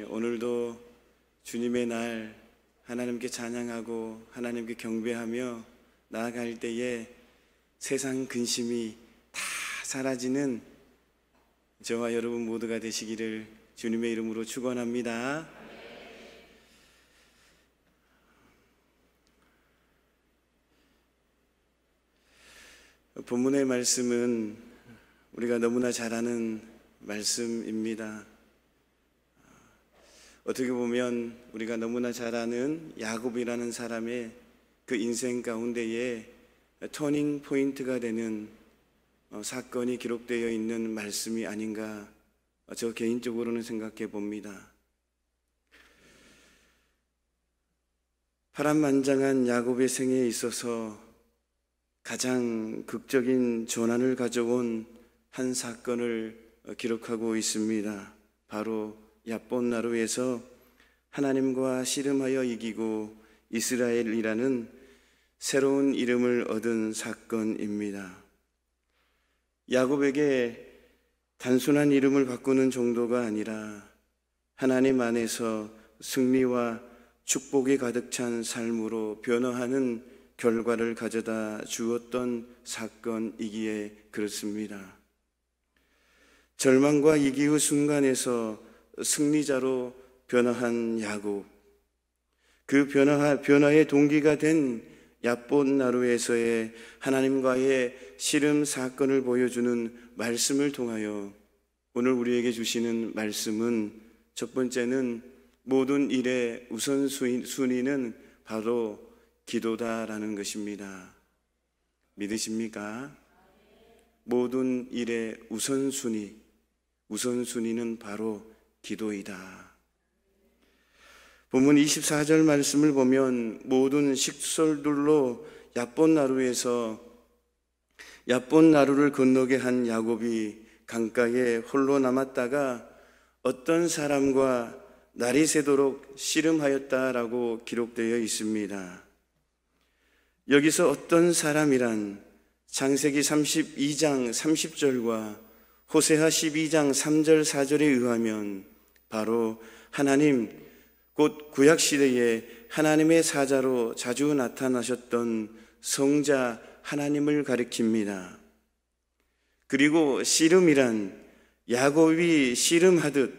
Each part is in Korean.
오늘도 주님의 날 하나님께 찬양하고 하나님께 경배하며 나아갈 때에 세상 근심이 다 사라지는 저와 여러분 모두가 되시기를 주님의 이름으로 축원합니다. 본문의 말씀은 우리가 너무나 잘 아는 말씀입니다. 어떻게 보면 우리가 너무나 잘 아는 야곱이라는 사람의 그 인생 가운데에 터닝 포인트가 되는 사건이 기록되어 있는 말씀이 아닌가 저 개인적으로는 생각해 봅니다. 파란만장한 야곱의 생애에 있어서 가장 극적인 전환을 가져온 한 사건을 기록하고 있습니다. 바로 얍본나루에서 하나님과 씨름하여 이기고 이스라엘이라는 새로운 이름을 얻은 사건입니다. 야곱에게 단순한 이름을 바꾸는 정도가 아니라 하나님 안에서 승리와 축복이 가득 찬 삶으로 변화하는 결과를 가져다 주었던 사건이기에 그렇습니다. 절망과 이기의 순간에서 승리자로 변화한 야곱, 그 변화의 동기가 된 얍본나루에서의 하나님과의 씨름 사건을 보여주는 말씀을 통하여 오늘 우리에게 주시는 말씀은 첫 번째는 모든 일의 우선순위는 바로 기도다라는 것입니다. 믿으십니까? 모든 일의 우선순위는 바로 기도이다. 본문 24절 말씀을 보면 모든 식솔들로 얍본나루를 건너게 한 야곱이 강가에 홀로 남았다가 어떤 사람과 날이 새도록 씨름하였다라고 기록되어 있습니다. 여기서 어떤 사람이란 창세기 32장 30절과 호세아 12장 3절 4절에 의하면 바로 하나님, 곧 구약시대에 하나님의 사자로 자주 나타나셨던 성자 하나님을 가리킵니다. 그리고 씨름이란 야곱이 씨름하듯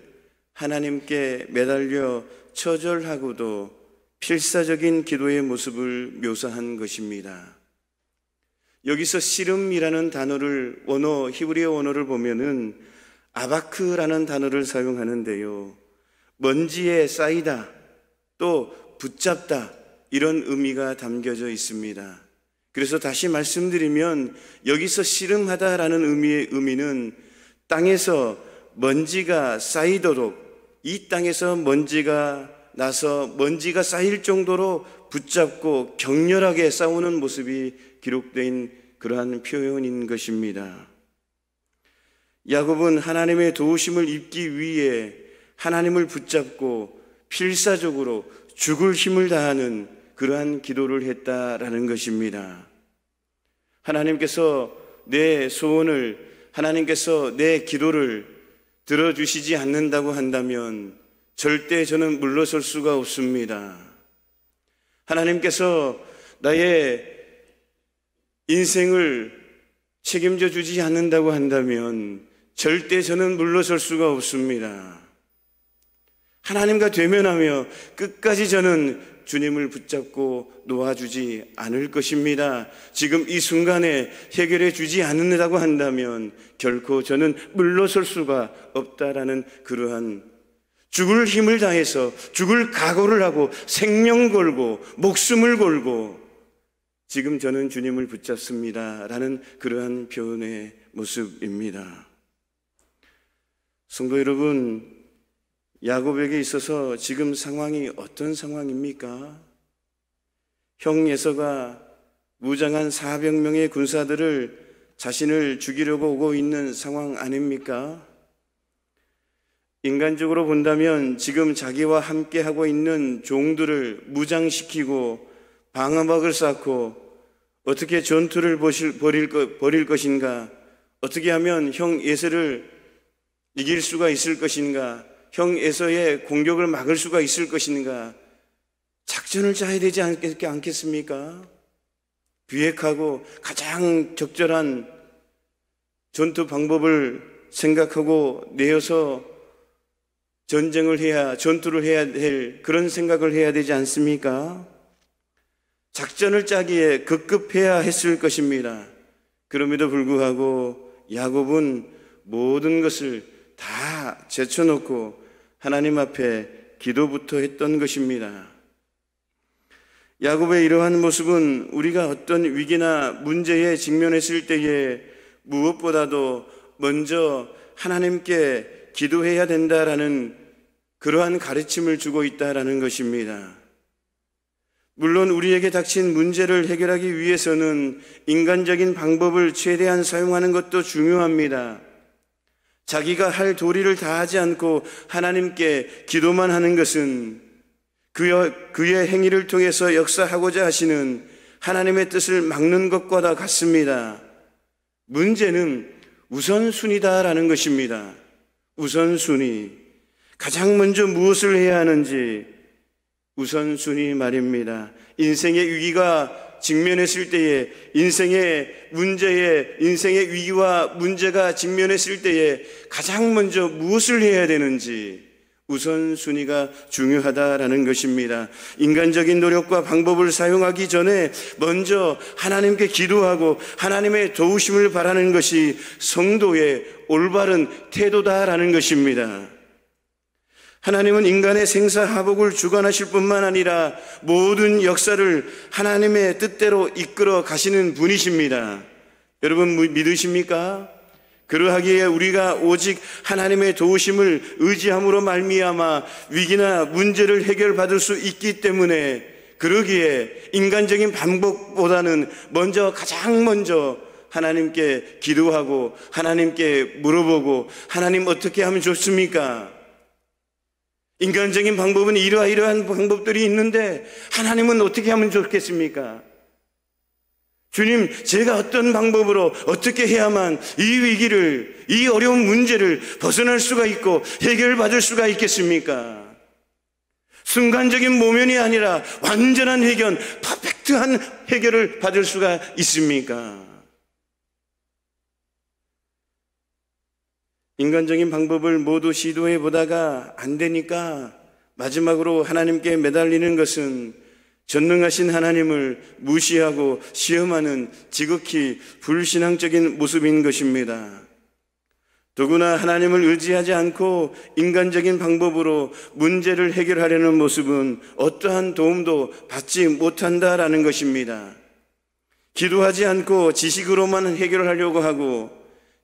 하나님께 매달려 처절하고도 필사적인 기도의 모습을 묘사한 것입니다. 여기서 씨름이라는 단어를 히브리어 언어를 보면은 아바크라는 단어를 사용하는데요, 먼지에 쌓이다, 또 붙잡다, 이런 의미가 담겨져 있습니다. 그래서 다시 말씀드리면 여기서 씨름하다라는 의미는 땅에서 먼지가 쌓이도록, 이 땅에서 먼지가 나서 먼지가 쌓일 정도로 붙잡고 격렬하게 싸우는 모습이 기록된 그러한 표현인 것입니다. 야곱은 하나님의 도우심을 입기 위해 하나님을 붙잡고 필사적으로 죽을 힘을 다하는 그러한 기도를 했다라는 것입니다. 하나님께서 내 소원을, 하나님께서 내 기도를 들어주시지 않는다고 한다면 절대 저는 물러설 수가 없습니다. 하나님께서 나의 인생을 책임져 주지 않는다고 한다면 절대 저는 물러설 수가 없습니다. 하나님과 되면하며 끝까지 저는 주님을 붙잡고 놓아주지 않을 것입니다. 지금 이 순간에 해결해 주지 않는다고 한다면 결코 저는 물러설 수가 없다라는 그러한 죽을 힘을 다해서 죽을 각오를 하고 생명 걸고 목숨을 걸고 지금 저는 주님을 붙잡습니다 라는 그러한 표현의 모습입니다. 성도 여러분, 야곱에게 있어서 지금 상황이 어떤 상황입니까? 형 에서가 무장한 400명의 군사들을 자신을 죽이려고 오고 있는 상황 아닙니까? 인간적으로 본다면 지금 자기와 함께 하고 있는 종들을 무장시키고 방어막을 쌓고 어떻게 전투를 벌일 것인가, 어떻게 하면 형 에서를 이길 수가 있을 것인가, 형 에서의 공격을 막을 수가 있을 것인가, 작전을 짜야 되지 않겠습니까? 비핵하고 가장 적절한 전투 방법을 생각하고 내어서 전투를 해야 될 그런 생각을 해야 되지 않습니까? 작전을 짜기에 급급해야 했을 것입니다. 그럼에도 불구하고 야곱은 모든 것을 다 제쳐놓고 하나님 앞에 기도부터 했던 것입니다. 야곱의 이러한 모습은 우리가 어떤 위기나 문제에 직면했을 때에 무엇보다도 먼저 하나님께 기도해야 된다라는 그러한 가르침을 주고 있다라는 것입니다. 물론 우리에게 닥친 문제를 해결하기 위해서는 인간적인 방법을 최대한 사용하는 것도 중요합니다. 자기가 할 도리를 다하지 않고 하나님께 기도만 하는 것은 그의 행위를 통해서 역사하고자 하시는 하나님의 뜻을 막는 것과 같습니다. 문제는 우선순위다라는 것입니다. 우선순위. 가장 먼저 무엇을 해야 하는지 우선순위 말입니다. 인생의 위기가 직면했을 때에, 인생의 위기와 문제가 직면했을 때에 가장 먼저 무엇을 해야 되는지 우선순위가 중요하다라는 것입니다. 인간적인 노력과 방법을 사용하기 전에 먼저 하나님께 기도하고 하나님의 도우심을 바라는 것이 성도의 올바른 태도다라는 것입니다. 하나님은 인간의 생사화복을 주관하실 뿐만 아니라 모든 역사를 하나님의 뜻대로 이끌어 가시는 분이십니다. 여러분 믿으십니까? 그러하기에 우리가 오직 하나님의 도우심을 의지함으로 말미암아 위기나 문제를 해결받을 수 있기 때문에, 그러기에 인간적인 방법보다는 가장 먼저 하나님께 기도하고 하나님께 물어보고, 하나님 어떻게 하면 좋습니까? 인간적인 방법은 이러한 방법들이 있는데 하나님은 어떻게 하면 좋겠습니까? 주님, 제가 어떤 방법으로 어떻게 해야만 이 위기를, 이 어려운 문제를 벗어날 수가 있고 해결받을 수가 있겠습니까? 순간적인 모면이 아니라 완전한 해결, 퍼펙트한 해결을 받을 수가 있습니까? 인간적인 방법을 모두 시도해 보다가 안 되니까 마지막으로 하나님께 매달리는 것은 전능하신 하나님을 무시하고 시험하는 지극히 불신앙적인 모습인 것입니다. 더구나 하나님을 의지하지 않고 인간적인 방법으로 문제를 해결하려는 모습은 어떠한 도움도 받지 못한다라는 것입니다. 기도하지 않고 지식으로만 해결하려고 하고,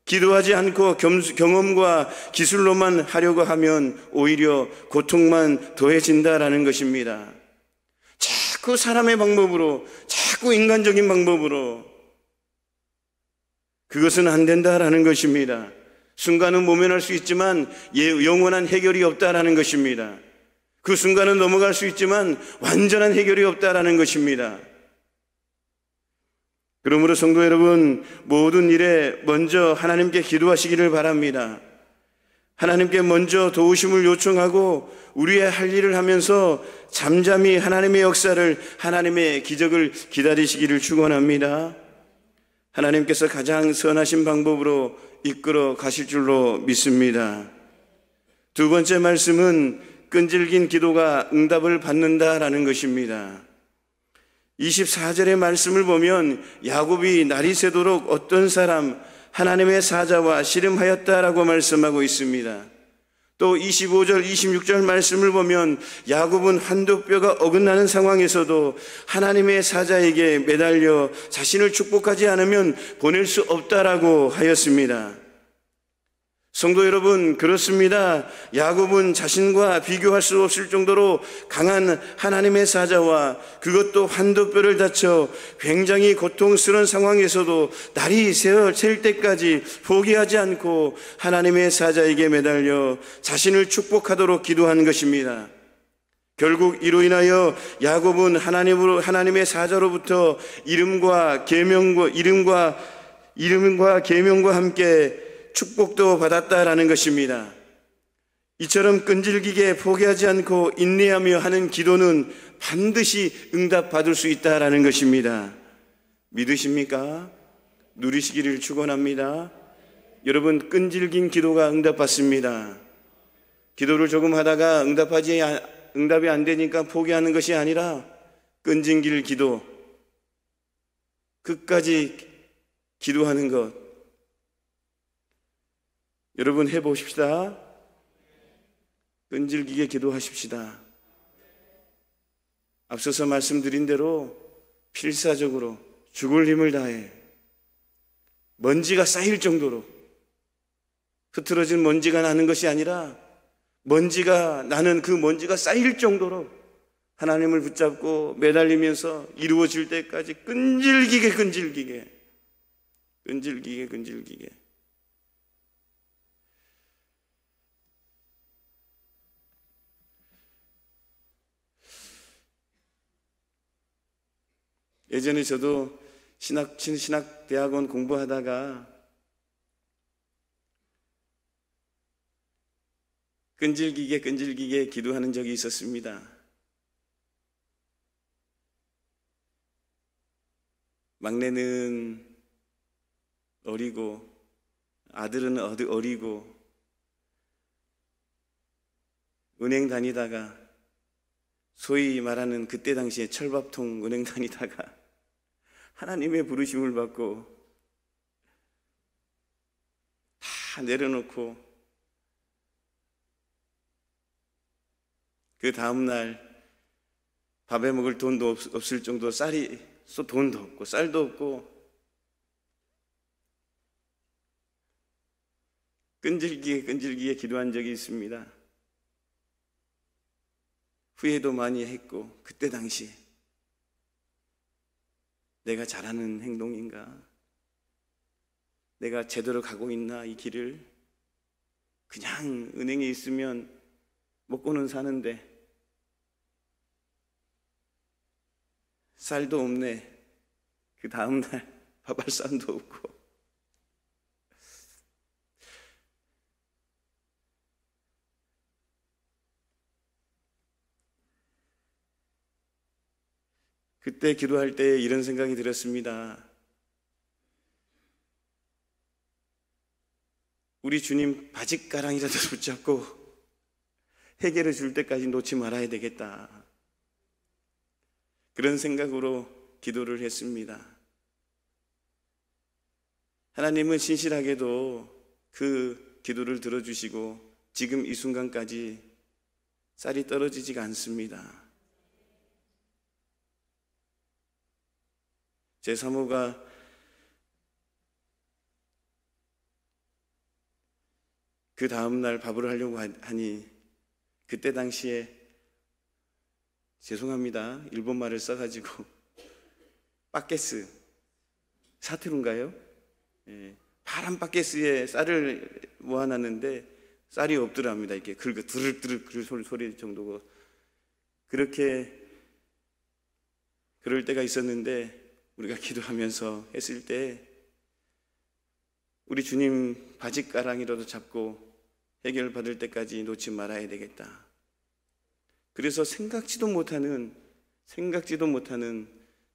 기도하지 않고 경험과 기술로만 하려고 하면 오히려 고통만 더해진다라는 것입니다. 자꾸 사람의 방법으로, 자꾸 인간적인 방법으로, 그것은 안 된다라는 것입니다. 순간은 모면할 수 있지만 영원한 해결이 없다라는 것입니다. 그 순간은 넘어갈 수 있지만 완전한 해결이 없다라는 것입니다. 그러므로 성도 여러분, 모든 일에 먼저 하나님께 기도하시기를 바랍니다. 하나님께 먼저 도우심을 요청하고 우리의 할 일을 하면서 잠잠히 하나님의 역사를, 하나님의 기적을 기다리시기를 축원합니다. 하나님께서 가장 선하신 방법으로 이끌어 가실 줄로 믿습니다. 두 번째 말씀은 끈질긴 기도가 응답을 받는다라는 것입니다. 24절의 말씀을 보면 야곱이 날이 새도록 어떤 사람 하나님의 사자와 씨름하였다라고 말씀하고 있습니다. 또 25절, 26절 말씀을 보면 야곱은 한두 뼈가 어긋나는 상황에서도 하나님의 사자에게 매달려 자신을 축복하지 않으면 보낼 수 없다라고 하였습니다. 성도 여러분, 그렇습니다. 야곱은 자신과 비교할 수 없을 정도로 강한 하나님의 사자와, 그것도 한두 뼈를 다쳐 굉장히 고통스러운 상황에서도 날이 셀 때까지 포기하지 않고 하나님의 사자에게 매달려 자신을 축복하도록 기도한 것입니다. 결국 이로 인하여 야곱은 하나님의 사자로부터 이름과 계명과 함께 축복도 받았다라는 것입니다. 이처럼 끈질기게 포기하지 않고 인내하며 하는 기도는 반드시 응답받을 수 있다라는 것입니다. 믿으십니까? 누리시기를 축원합니다. 여러분, 끈질긴 기도가 응답받습니다. 기도를 조금 하다가 응답이 안 되니까 포기하는 것이 아니라 끈질긴 기도, 끝까지 기도하는 것. 여러분, 해보십시다. 끈질기게 기도하십시다. 앞서서 말씀드린 대로 필사적으로 죽을 힘을 다해 먼지가 쌓일 정도로, 흐트러진 먼지가 나는 것이 아니라 나는 그 먼지가 쌓일 정도로 하나님을 붙잡고 매달리면서 이루어질 때까지 끈질기게 예전에 저도 신학대학원 공부하다가 끈질기게 기도하는 적이 있었습니다. 막내는 어리고 아들은 어리고 은행 다니다가, 소위 말하는 그때 당시에 철밥통 은행 다니다가 하나님의 부르심을 받고 다 내려놓고 그 다음날 밥에 먹을 돈도 없을 정도, 돈도 없고 쌀도 없고 끈질기게 기도한 적이 있습니다. 후회도 많이 했고, 그때 당시 내가 잘하는 행동인가? 내가 제대로 가고 있나? 이 길을 그냥 은행에 있으면 먹고는 사는데 쌀도 없네. 그 다음날 밥할 쌀도 없고. 그때 기도할 때 이런 생각이 들었습니다. 우리 주님 바짓가랑이라도 붙잡고 해결해 줄 때까지 놓지 말아야 되겠다. 그런 생각으로 기도를 했습니다. 하나님은 신실하게도 그 기도를 들어주시고 지금 이 순간까지 쌀이 떨어지지가 않습니다. 제 사모가 그 다음날 밥을 하려고 하니 그때 당시에 죄송합니다. 일본말을 써가지고 바게스, 사투른가요? 예, 파란 바게스에 쌀을 모아놨는데 쌀이 없더랍니다. 이렇게 드르륵 소리 정도고. 그렇게 그럴 때가 있었는데 우리가 기도하면서 했을 때 우리 주님 바짓가랑이라도 잡고 해결받을 때까지 놓지 말아야 되겠다. 그래서 생각지도 못하는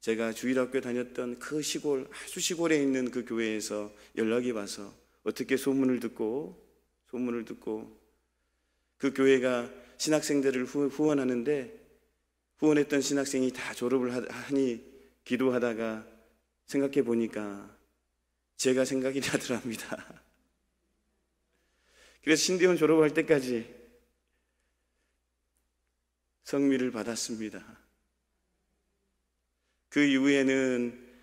제가 주일학교 다녔던 그 시골, 아주 시골에 있는 그 교회에서 연락이 와서 어떻게 소문을 듣고 그 교회가 신학생들을 후원하는데, 후원했던 신학생이 다 졸업을 하니 기도하다가 생각해 보니까 제가 생각이 나더랍니다. 그래서 신대원 졸업할 때까지 성미를 받았습니다. 그 이후에는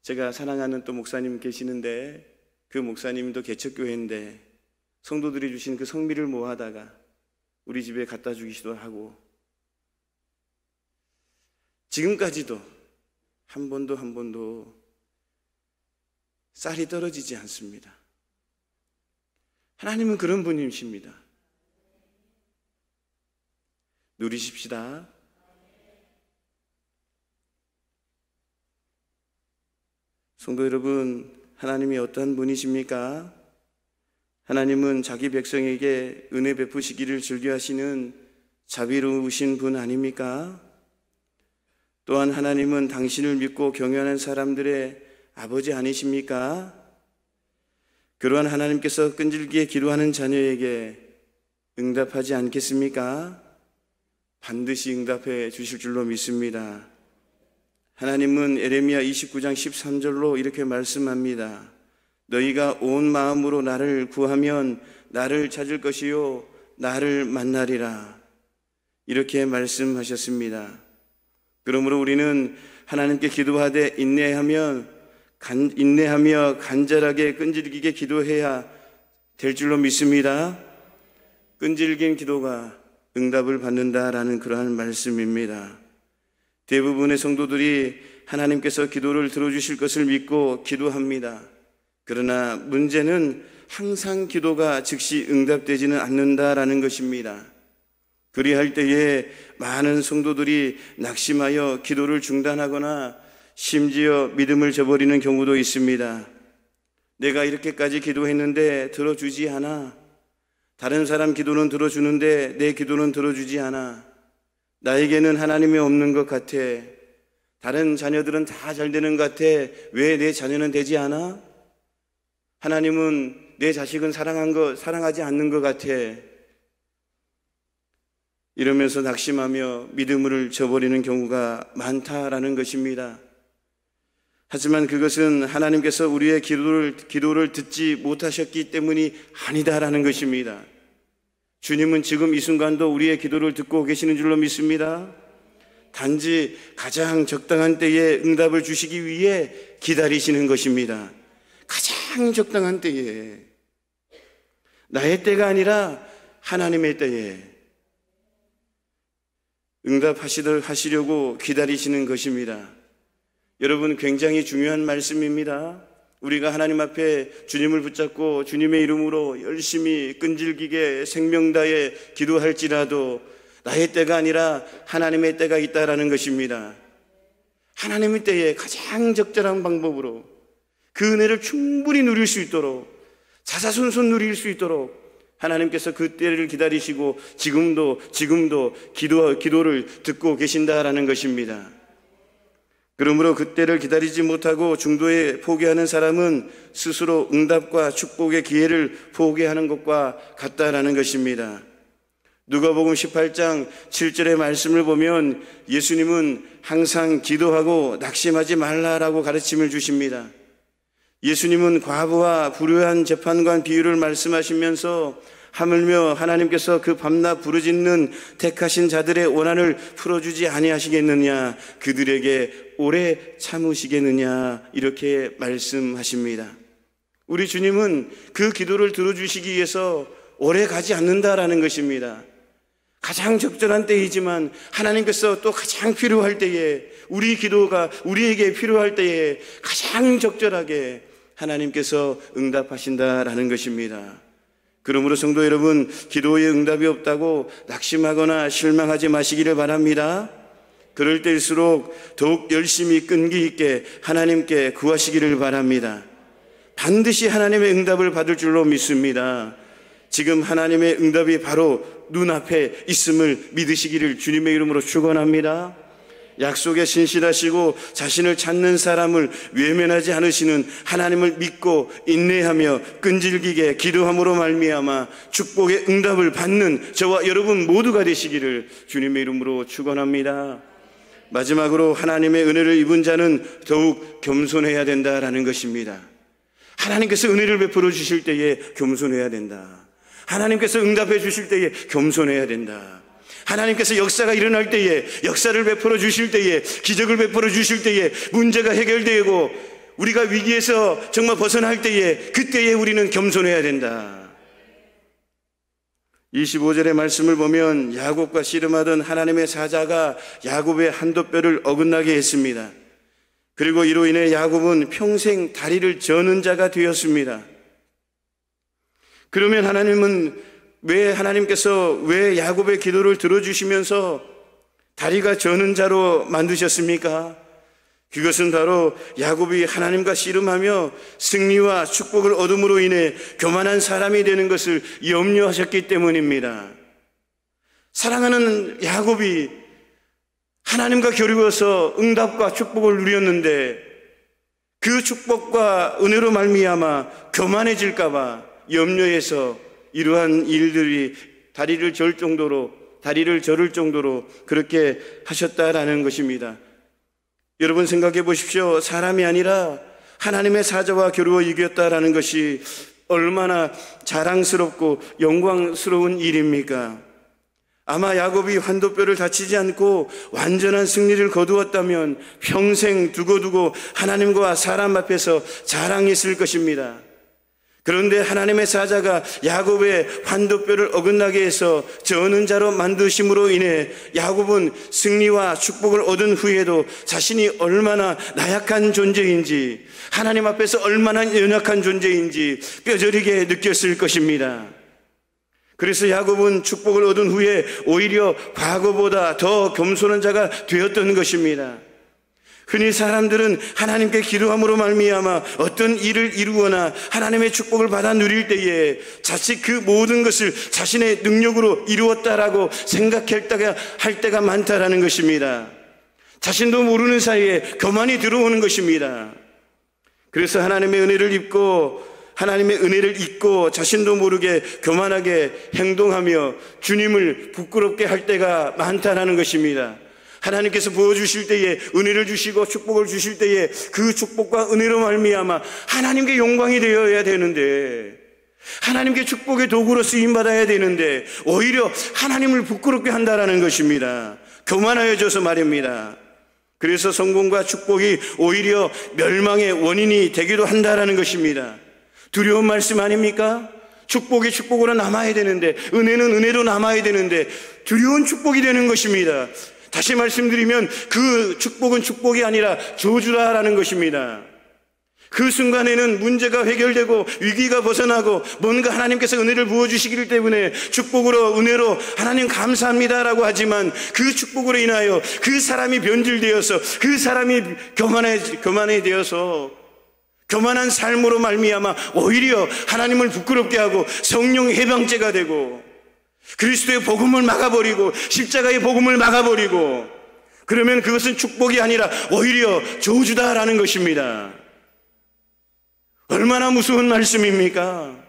제가 사랑하는 또 목사님 계시는데, 그 목사님도 개척교회인데 성도들이 주신 그 성미를 모아다가 우리 집에 갖다 주기도 하고, 지금까지도 한 번도 쌀이 떨어지지 않습니다. 하나님은 그런 분이십니다. 누리십시다. 성도 여러분, 하나님이 어떠한 분이십니까? 하나님은 자기 백성에게 은혜 베푸시기를 즐겨하시는 자비로우신 분 아닙니까? 또한 하나님은 당신을 믿고 경외하는 사람들의 아버지 아니십니까? 그러한 하나님께서 끈질기게 기도하는 자녀에게 응답하지 않겠습니까? 반드시 응답해 주실 줄로 믿습니다. 하나님은 에레미야 29장 13절로 이렇게 말씀합니다. 너희가 온 마음으로 나를 구하면 나를 찾을 것이요 나를 만나리라. 이렇게 말씀하셨습니다. 그러므로 우리는 하나님께 기도하되 인내하며 간절하게 끈질기게 기도해야 될 줄로 믿습니다. 끈질긴 기도가 응답을 받는다라는 그러한 말씀입니다. 대부분의 성도들이 하나님께서 기도를 들어주실 것을 믿고 기도합니다. 그러나 문제는 항상 기도가 즉시 응답되지는 않는다라는 것입니다. 그리할 때에 많은 성도들이 낙심하여 기도를 중단하거나 심지어 믿음을 저버리는 경우도 있습니다. 내가 이렇게까지 기도했는데 들어주지 않아. 다른 사람 기도는 들어주는데 내 기도는 들어주지 않아. 나에게는 하나님이 없는 것 같아. 다른 자녀들은 다 잘 되는 것 같아. 왜 내 자녀는 되지 않아? 하나님은 내 자식은 사랑하지 않는 것 같아. 이러면서 낙심하며 믿음을 저버리는 경우가 많다라는 것입니다. 하지만 그것은 하나님께서 우리의 기도를 듣지 못하셨기 때문이 아니다라는 것입니다. 주님은 지금 이 순간도 우리의 기도를 듣고 계시는 줄로 믿습니다. 단지 가장 적당한 때에 응답을 주시기 위해 기다리시는 것입니다. 가장 적당한 때에, 나의 때가 아니라 하나님의 때에 응답하시려고 기다리시는 것입니다. 여러분, 굉장히 중요한 말씀입니다. 우리가 하나님 앞에 주님을 붙잡고 주님의 이름으로 열심히 끈질기게 생명 다해 기도할지라도 나의 때가 아니라 하나님의 때가 있다라는 것입니다. 하나님의 때에 가장 적절한 방법으로 그 은혜를 충분히 누릴 수 있도록, 자자손손 누릴 수 있도록 하나님께서 그 때를 기다리시고 지금도 기도를 듣고 계신다라는 것입니다. 그러므로 그 때를 기다리지 못하고 중도에 포기하는 사람은 스스로 응답과 축복의 기회를 포기하는 것과 같다라는 것입니다. 누가복음 18장 7절의 말씀을 보면 예수님은 항상 기도하고 낙심하지 말라라고 가르침을 주십니다. 예수님은 과부와 불효한 재판관 비유를 말씀하시면서 하물며 하나님께서 그 밤낮 부르짖는 택하신 자들의 원한을 풀어주지 아니하시겠느냐, 그들에게 오래 참으시겠느냐, 이렇게 말씀하십니다. 우리 주님은 그 기도를 들어주시기 위해서 오래 가지 않는다라는 것입니다. 가장 적절한 때이지만 하나님께서 또 가장 필요할 때에, 우리 기도가 우리에게 필요할 때에 가장 적절하게 하나님께서 응답하신다라는 것입니다. 그러므로 성도 여러분, 기도에 응답이 없다고 낙심하거나 실망하지 마시기를 바랍니다. 그럴 때일수록 더욱 열심히 끈기 있게 하나님께 구하시기를 바랍니다. 반드시 하나님의 응답을 받을 줄로 믿습니다. 지금 하나님의 응답이 바로 눈앞에 있음을 믿으시기를 주님의 이름으로 축원합니다. 약속에 신실하시고 자신을 찾는 사람을 외면하지 않으시는 하나님을 믿고 인내하며 끈질기게 기도함으로 말미암아 축복의 응답을 받는 저와 여러분 모두가 되시기를 주님의 이름으로 축원합니다. 마지막으로 하나님의 은혜를 입은 자는 더욱 겸손해야 된다라는 것입니다. 하나님께서 은혜를 베풀어 주실 때에 겸손해야 된다. 하나님께서 응답해 주실 때에 겸손해야 된다. 하나님께서 역사가 일어날 때에, 역사를 베풀어 주실 때에, 기적을 베풀어 주실 때에, 문제가 해결되고 우리가 위기에서 정말 벗어날 때에, 그때에 우리는 겸손해야 된다. 25절의 말씀을 보면 야곱과 씨름하던 하나님의 사자가 야곱의 한돛뼈를 어긋나게 했습니다. 그리고 이로 인해 야곱은 평생 다리를 저는 자가 되었습니다. 그러면 하나님은 왜 하나님께서 왜 야곱의 기도를 들어주시면서 다리가 저는 자로 만드셨습니까? 그것은 바로 야곱이 하나님과 씨름하며 승리와 축복을 얻음으로 인해 교만한 사람이 되는 것을 염려하셨기 때문입니다. 사랑하는 야곱이 하나님과 겨루어서 응답과 축복을 누렸는데 그 축복과 은혜로 말미암아 교만해질까 봐 염려해서 이러한 일들이 다리를 저를 정도로 그렇게 하셨다라는 것입니다. 여러분 생각해 보십시오. 사람이 아니라 하나님의 사자와 겨루어 이겼다라는 것이 얼마나 자랑스럽고 영광스러운 일입니까? 아마 야곱이 환도뼈를 다치지 않고 완전한 승리를 거두었다면 평생 두고두고 하나님과 사람 앞에서 자랑했을 것입니다. 그런데 하나님의 사자가 야곱의 환도뼈를 어긋나게 해서 저는 자로 만드심으로 인해 야곱은 승리와 축복을 얻은 후에도 자신이 얼마나 나약한 존재인지, 하나님 앞에서 얼마나 연약한 존재인지 뼈저리게 느꼈을 것입니다. 그래서 야곱은 축복을 얻은 후에 오히려 과거보다 더 겸손한 자가 되었던 것입니다. 흔히 사람들은 하나님께 기도함으로 말미암아 어떤 일을 이루거나 하나님의 축복을 받아 누릴 때에 자칫 그 모든 것을 자신의 능력으로 이루었다라고 생각할 때가 많다라는 것입니다. 자신도 모르는 사이에 교만이 들어오는 것입니다. 그래서 하나님의 은혜를 잊고 자신도 모르게 교만하게 행동하며 주님을 부끄럽게 할 때가 많다라는 것입니다. 하나님께서 부어주실 때에 은혜를 주시고 축복을 주실 때에 그 축복과 은혜로 말미암아 하나님께 영광이 되어야 되는데, 하나님께 축복의 도구로 쓰임받아야 되는데 오히려 하나님을 부끄럽게 한다라는 것입니다. 교만하여져서 말입니다. 그래서 성공과 축복이 오히려 멸망의 원인이 되기도 한다라는 것입니다. 두려운 말씀 아닙니까? 축복이 축복으로 남아야 되는데, 은혜는 은혜로 남아야 되는데 두려운 축복이 되는 것입니다. 다시 말씀드리면 그 축복은 축복이 아니라 저주라라는 것입니다. 그 순간에는 문제가 해결되고 위기가 벗어나고 뭔가 하나님께서 은혜를 부어주시기 때문에 축복으로 은혜로 하나님 감사합니다라고 하지만 그 축복으로 인하여 그 사람이 변질되어서 그 사람이 교만해 되어서 교만한 삶으로 말미암아 오히려 하나님을 부끄럽게 하고 성령 해방죄가 되고 그리스도의 복음을 막아버리고 십자가의 복음을 막아버리고, 그러면 그것은 축복이 아니라 오히려 저주다라는 것입니다. 얼마나 무서운 말씀입니까?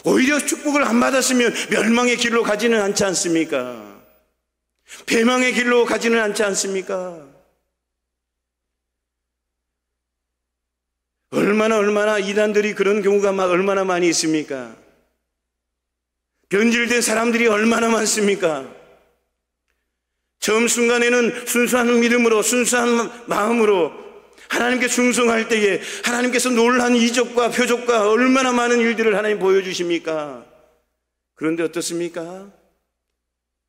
오히려 축복을 안 받았으면 멸망의 길로 가지는 않지 않습니까? 패망의 길로 가지는 않지 않습니까? 얼마나 이단들이 그런 경우가 얼마나 많이 있습니까? 변질된 사람들이 얼마나 많습니까? 처음 순간에는 순수한 믿음으로 순수한 마음으로 하나님께 충성할 때에 하나님께서 놀라운 이적과 표적과 얼마나 많은 일들을 하나님 보여주십니까? 그런데 어떻습니까?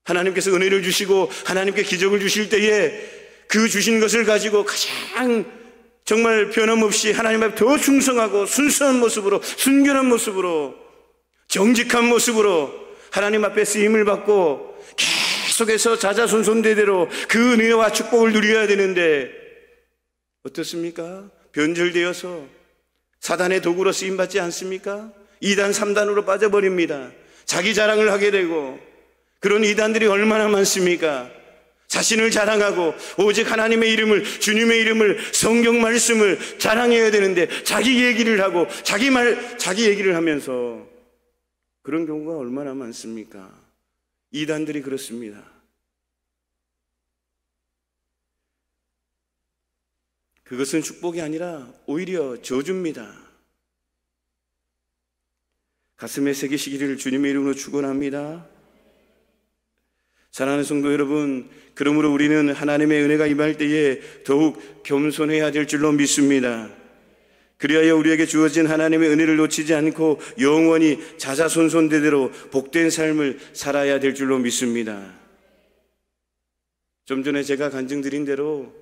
하나님께서 은혜를 주시고 하나님께 기적을 주실 때에 그 주신 것을 가지고 가장 정말 변함없이 하나님 앞에 더 충성하고 순수한 모습으로, 순결한 모습으로, 정직한 모습으로 하나님 앞에 쓰임을 받고 계속해서 자자손손대대로 그 은혜와 축복을 누려야 되는데 어떻습니까? 변절되어서 사단의 도구로 쓰임받지 않습니까? 2단 3단으로 빠져버립니다. 자기 자랑을 하게 되고, 그런 이단들이 얼마나 많습니까? 자신을 자랑하고 오직 하나님의 이름을, 주님의 이름을, 성경 말씀을 자랑해야 되는데 자기 얘기를 하고 자기 얘기를 하면서 그런 경우가 얼마나 많습니까? 이단들이 그렇습니다. 그것은 축복이 아니라 오히려 저주입니다. 가슴에 새기시기를 주님의 이름으로 축원합니다. 사랑하는 성도 여러분, 그러므로 우리는 하나님의 은혜가 임할 때에 더욱 겸손해야 될 줄로 믿습니다. 그리하여 우리에게 주어진 하나님의 은혜를 놓치지 않고 영원히 자자손손대대로 복된 삶을 살아야 될 줄로 믿습니다. 좀 전에 제가 간증드린 대로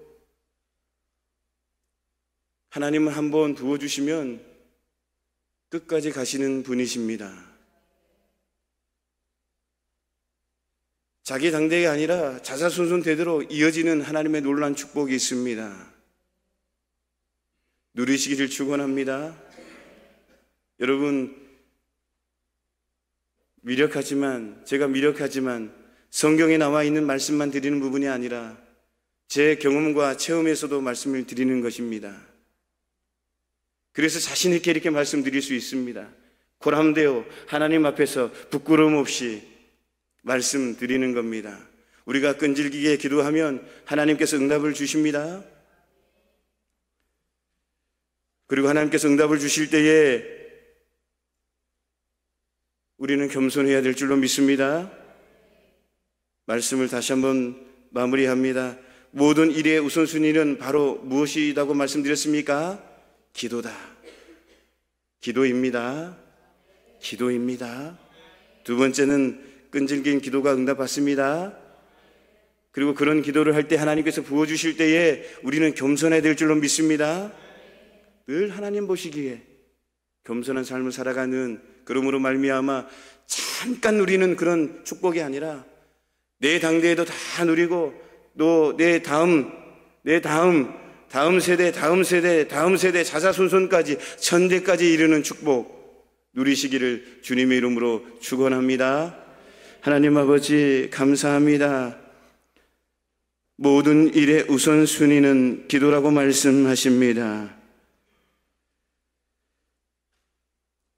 하나님은 한번 부어주시면 끝까지 가시는 분이십니다. 자기 당대가 아니라 자자손손 대대로 이어지는 하나님의 놀라운 축복이 있습니다. 누리시기를 축원합니다. 여러분, 제가 미력하지만 성경에 나와 있는 말씀만 드리는 부분이 아니라 제 경험과 체험에서도 말씀을 드리는 것입니다. 그래서 자신 있게 이렇게 말씀드릴 수 있습니다. 고람되어 하나님 앞에서 부끄러움 없이 말씀드리는 겁니다. 우리가 끈질기게 기도하면 하나님께서 응답을 주십니다. 그리고 하나님께서 응답을 주실 때에 우리는 겸손해야 될 줄로 믿습니다. 말씀을 다시 한번 마무리합니다. 모든 일의 우선순위는 바로 무엇이라고 말씀드렸습니까? 기도다. 기도입니다. 두 번째는 끈질긴 기도가 응답받습니다. 그리고 그런 기도를 할 때 하나님께서 부어주실 때에 우리는 겸손해야 될 줄로 믿습니다. 늘 하나님 보시기에 겸손한 삶을 살아가는, 그러므로 말미암아 잠깐 누리는 그런 축복이 아니라 내 당대에도 다 누리고 또 내 다음 세대 자자손손까지 천대까지 이르는 축복 누리시기를 주님의 이름으로 축원합니다. 하나님 아버지 감사합니다. 모든 일의 우선순위는 기도라고 말씀하십니다.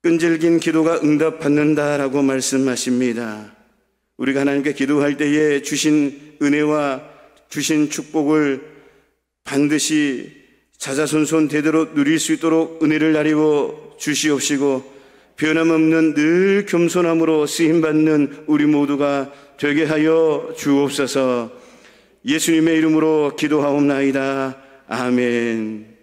끈질긴 기도가 응답받는다라고 말씀하십니다. 우리가 하나님께 기도할 때에 주신 은혜와 주신 축복을 반드시 자자손손 대대로 누릴 수 있도록 은혜를 나리워 주시옵시고, 변함없는 늘 겸손함으로 쓰임받는 우리 모두가 되게 하여 주옵소서. 예수님의 이름으로 기도하옵나이다. 아멘.